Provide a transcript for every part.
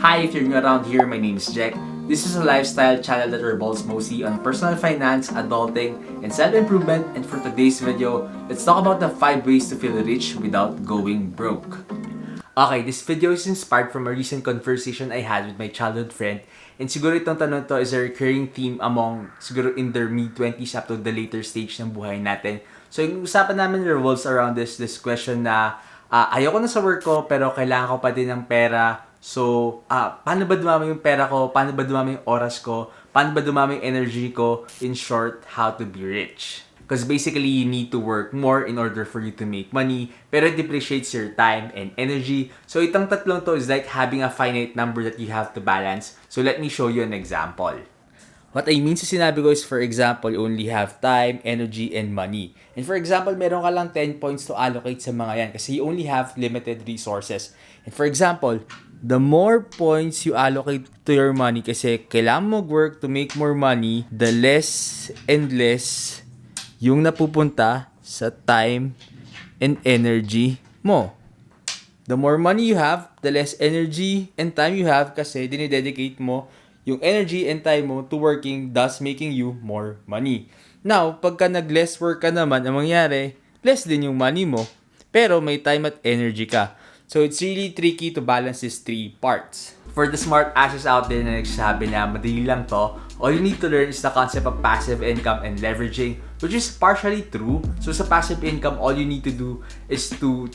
Hi, if you're new around here, my name is Jack. This is a lifestyle channel that revolves mostly on personal finance, adulting, and self-improvement. And for today's video, let's talk about the 5 ways to feel rich without going broke. Okay, this video is inspired from a recent conversation I had with my childhood friend. And siguro itong tanong to is a recurring theme among siguro in their mid-20s up to the later stage ng buhay natin. So yung usapan namin revolves around this question na ayoko na sa work ko pero kailangan ko pa din ng pera. So, paano ba dumami yung pera ko? Paano ba dumami yung oras ko? Paano ba dumami yung energy ko? In short, how to be rich. Because basically, you need to work more in order for you to make money. Pero it depreciates your time and energy. So, itong tatlong to is like having a finite number that you have to balance. So, let me show you an example. What I mean sa sinabi ko is, for example, you only have time, energy, and money. And for example, meron ka lang 10 points to allocate sa mga yan kasi you only have limited resources. And for example, the more points you allocate to your money kasi kailangan mo work to make more money, the less and less yung napupunta sa time and energy mo. The more money you have, the less energy and time you have kasi dinidedicate mo yung energy and time mo to working, thus making you more money. Now, pagka nag-less work ka naman, ang mangyari, less din yung money mo, pero may time at energy ka. So, it's really tricky to balance these 3 parts. For the smart asses out there na nagsasabi na madali lang to, all you need to learn is the concept of passive income and leveraging, which is partially true. So, sa passive income, all you need to do is to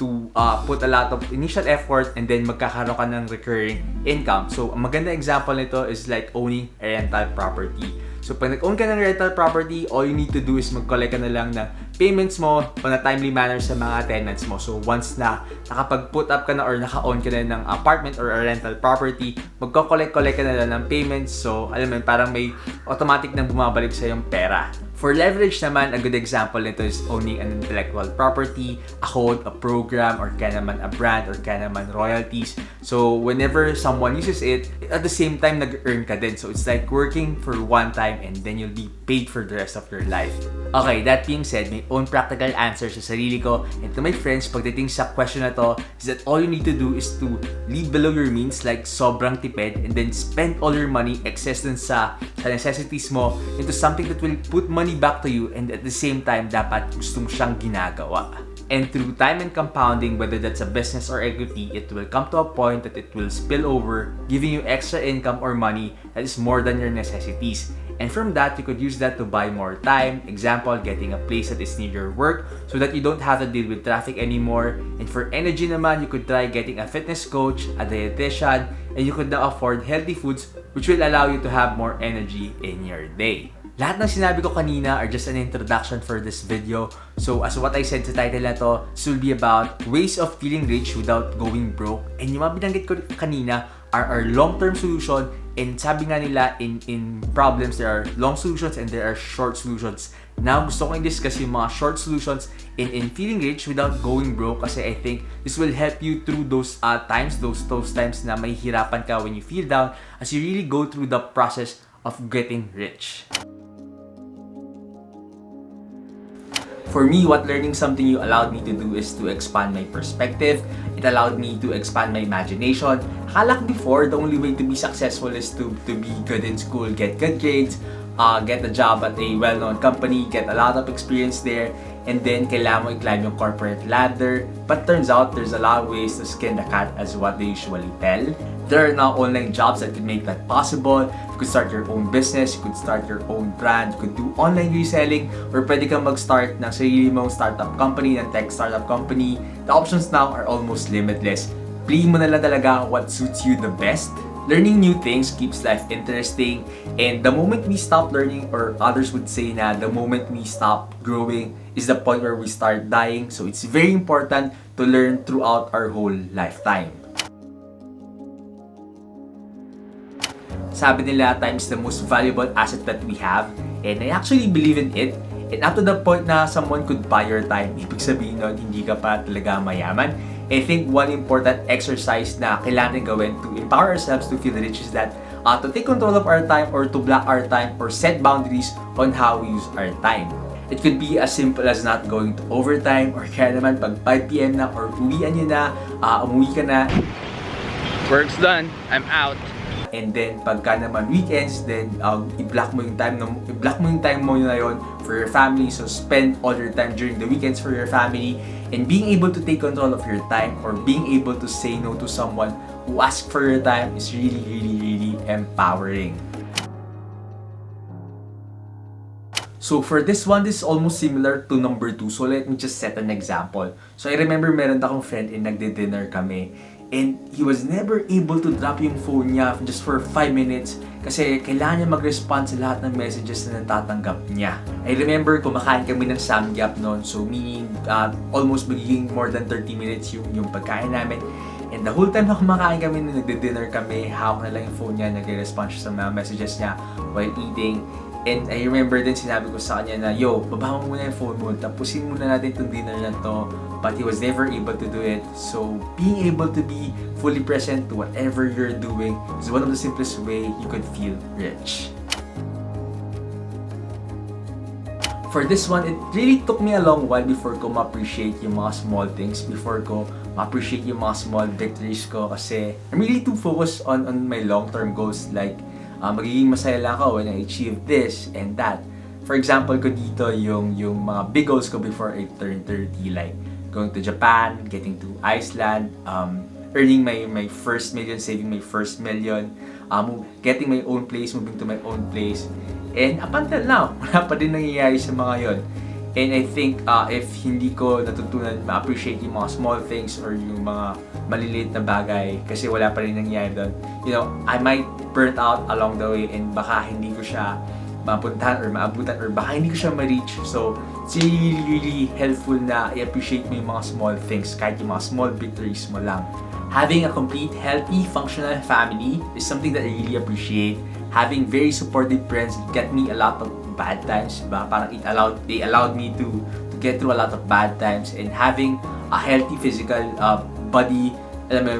put a lot of initial effort and then magkakaroon ka ng recurring income. So, ang maganda example nito is like owning a rental property. So, pag nag-own ka ng rental property, all you need to do is mag-collect ka na lang ng payments mo on a timely manner sa mga tenants mo. So, once na nakapag-put up ka na or naka-own ka na ng apartment or a rental property, magko-collect ka na lang ng payments. So, alam mo, parang may automatic na bumabalik sa yung pera. For leverage naman, a good example nito is owning an intellectual property, a code, a program, or kaya naman a brand, or kaya naman royalties. So, whenever someone uses it, at the same time, nag-earn ka din. So, it's like working for one time and then you'll be paid for the rest of your life. Okay, that being said, may own practical answers sa sarili ko and to my friends pagdating sa question na to is that all you need to do is to live below your means, like sobrang tipid, and then spend all your money excess dun sa necessities mo into something that will put money back to you and at the same time dapat gusto mo siyang ginagawa. And through time and compounding, whether that's a business or equity, it will come to a point that it will spill over, giving you extra income or money that is more than your necessities. And from that, you could use that to buy more time. Example, getting a place that is near your work so that you don't have to deal with traffic anymore. And for energy naman, you could try getting a fitness coach, a dietitian, and you could now afford healthy foods which will allow you to have more energy in your day. Lahat ng sinabi ko kanina are just an introduction for this video. So as what I said sa title na to, this will be about ways of feeling rich without going broke. And yung mga binanggit ko kanina are our long-term solution. And sabi nga nila, in problems, there are long solutions and there are short solutions. Now, gusto ko i-discuss yung mga short solutions in feeling rich without going broke kasi I think this will help you through those times, those times na mahihirapan ka when you feel down as you really go through the process of getting rich. For me, what learning something new allowed me to do is to expand my perspective. It allowed me to expand my imagination. Akala ko before, the only way to be successful is to be good in school, get good grades, get a job at a well-known company, get a lot of experience there, and then kailangan mo i-climb yung corporate ladder. But turns out, there's a lot of ways to skin the cat as what they usually tell. There are now online jobs that could make that possible. You could start your own business, you could start your own brand, you could do online reselling, or pwede kang mag-start ng sarili mong startup company, ng tech startup company. The options now are almost limitless. Play mo na lang talaga what suits you the best. Learning new things keeps life interesting, and the moment we stop learning, or others would say na the moment we stop growing is the point where we start dying. So it's very important to learn throughout our whole lifetime. Sabi nila, time is the most valuable asset that we have, and I actually believe in it. And up to the point na someone could buy your time, ibig sabihin nun, hindi ka pa talaga mayaman. I think one important exercise na kailangan gawin to empower ourselves to feel rich is that to take control of our time or to block our time or set boundaries on how we use our time. It could be as simple as not going to overtime or kaya naman pag 5 PM na or uwian nyo na, umuwi ka na. Work's done. I'm out. And then pagka naman weekends, then i-block mo yung time mo na yon for your family. So spend all your time during the weekends for your family, and being able to take control of your time or being able to say no to someone who asks for your time is really, really, really empowering. So for this one, this is almost similar to number 2. So let me just set an example. So I remember meron akong friend and nagde-dinner kami. And he was never able to drop yung phone niya just for 5 minutes kasi kailangan niya mag-respond sa lahat ng messages na natatanggap niya. I remember kumakain kami ng samgyup noon. So meaning almost magiging more than 30 minutes yung pagkain namin. And the whole time na kumakain kami, na nagde-dinner kami, hawak na lang yung phone niya, nagre-respond siya sa mga messages niya while eating. And I remember din sinabi ko sa kanya na, yo, baba mo muna yung phone mo, tapusin muna natin itong dinner na to. But he was never able to do it. So being able to be fully present to whatever you're doing is one of the simplest way you could feel rich. For this one, it really took me a long while before ko ma-appreciate yung mga small things, before ko ma-appreciate yung mga small victories ko, kasi I'm really too focused on my long-term goals, like magiging masaya lang ako when I achieve this and that. For example ko dito, yung mga big goals ko before I turn 30, like going to Japan, getting to Iceland, earning my first million, saving my first million, getting my own place, moving to my own place. And up until now, wala pa din nangyayari sa mga yon. And I think if hindi ko natutunan ma-appreciate yung mga small things or yung mga maliliit na bagay kasi wala pa rin nangyayari doon, you know, I might burn out along the way and baka hindi ko siya mapuntahan or maabutan or baka hindi ko siya ma-reach. So, it's really, really helpful na i-appreciate mo yung mga small things, kahit yung mga small victories mo lang. Having a complete, healthy, functional family is something that I really appreciate. Having very supportive friends get me a lot of bad times, diba? Parang they allowed me to get through a lot of bad times, and having a healthy physical body, alam mo,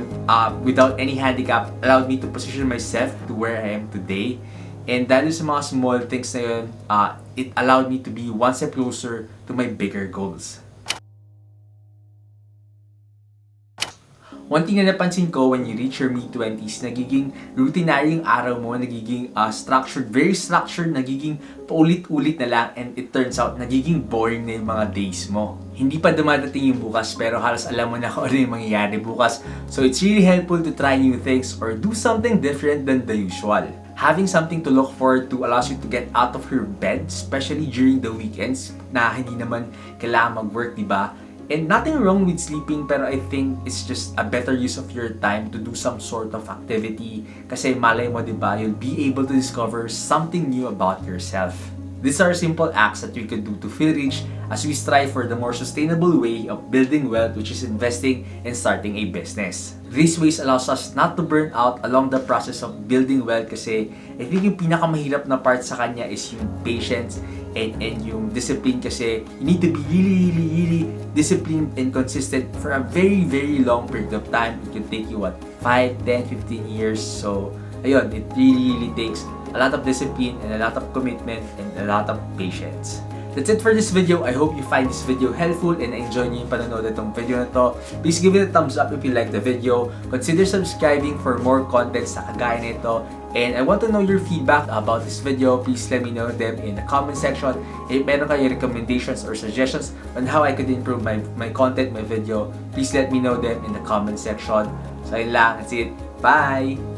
without any handicap, allowed me to position myself to where I am today. And dahil sa mga small things na yun, it allowed me to be one step closer to my bigger goals. One thing na napansin ko when you reach your mid-20s, nagiging routinary yung araw mo, nagiging structured, very structured, nagiging paulit-ulit na lang, and it turns out, nagiging boring na yung mga days mo. Hindi pa dumadating yung bukas, pero halos alam mo na kung ano yung mangyayari bukas. So it's really helpful to try new things or do something different than the usual. Having something to look forward to allows you to get out of your bed, especially during the weekends, na hindi naman kailangan mag-work, diba? And nothing wrong with sleeping, pero I think it's just a better use of your time to do some sort of activity. Kasi malay mo, diba, you'll be able to discover something new about yourself. These are simple acts that we can do to feel rich as we strive for the more sustainable way of building wealth, which is investing and starting a business. These ways allows us not to burn out along the process of building wealth, kasi I think yung pinakamahirap na part sa kanya is yung patience and yung discipline, kasi you need to be really disciplined and consistent for a very long period of time. It can take you 5, 10, 15 years. So ayun, it really takes a lot of discipline and a lot of commitment and a lot of patience. That's it for this video. I hope you find this video helpful and enjoy niyo yung panonood itong video na to. Please give it a thumbs up if you like the video. Consider subscribing for more content sa kagaya nito. And I want to know your feedback about this video. Please let me know them in the comment section. If meron kayo recommendations or suggestions on how I could improve my content, my video, please let me know them in the comment section. So ayun lang. That's it. Bye!